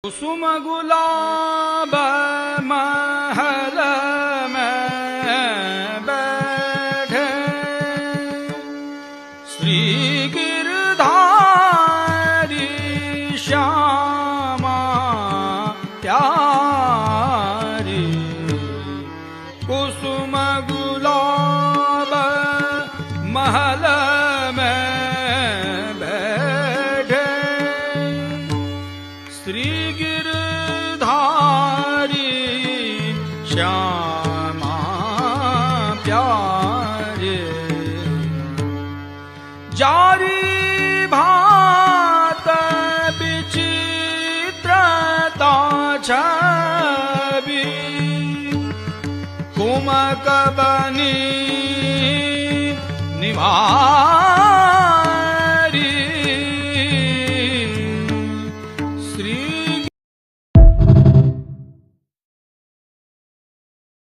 कुसुम गुलाब महल में बैठे श्री गिरधारी श्यामा प्यारी। कुसुम गुलाब महल में बैठे श्री गिरधारी श्यामा प्यारे। जारी भात विचित्रता छवि कुमक बनी निभा